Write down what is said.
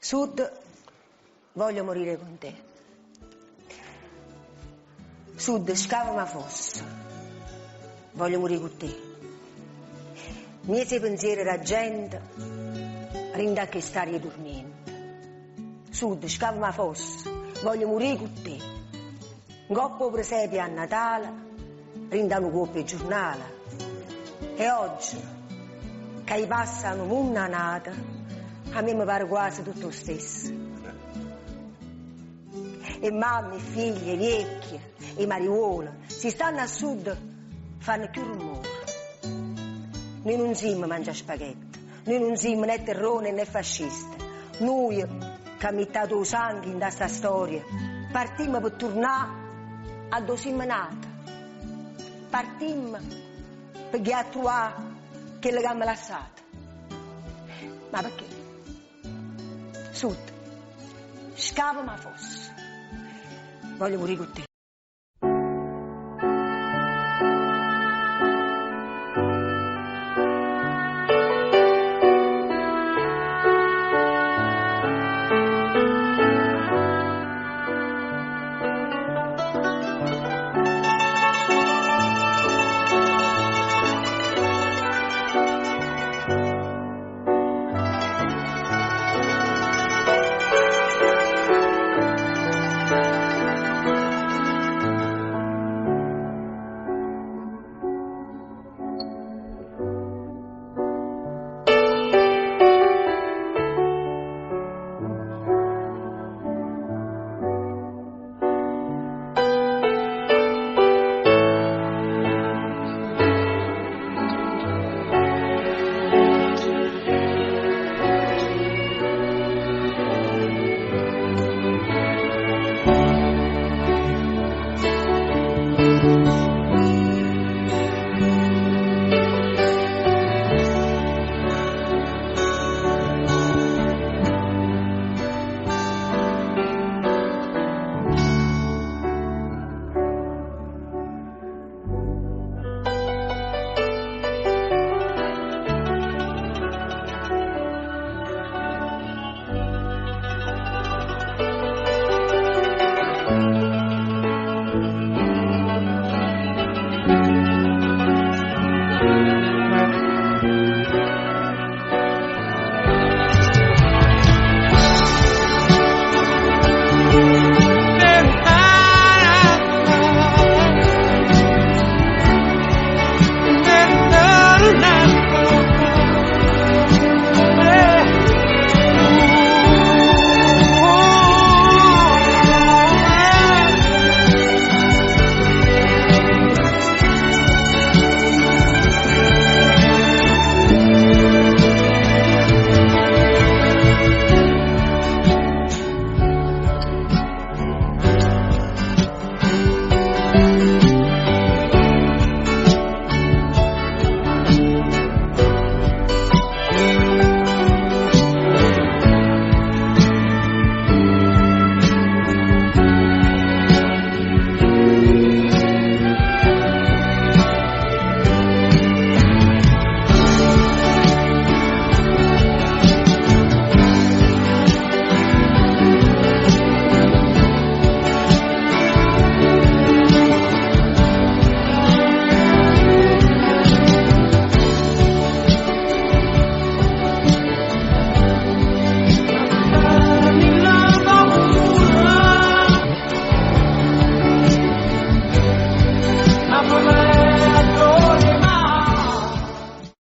Sud, voglio morire con te. Sud, scava ma fossa, voglio morire con te. Miei pensieri da gente, rinda che stare dormendo. Sud, scava ma fossa, voglio morire con te. Goppo presepe a Natale, rinda un coppio giornale. E oggi, che passano una nata, a me mi pare quasi tutto lo stesso. E mamme, figlie, vecchie, e mariuole, si stanno a sud, fanno più rumore. Noi non siamo mangiare spaghetti, noi non siamo né terrone né fascisti. Noi, che abbiamo mettato il sangue in questa storia, partimmo per tornare a dove siamo nati. Partimmo per trovare quello che abbiamo lasciato. Ma perché? Sud, scava ma fosse, voglio morire con te.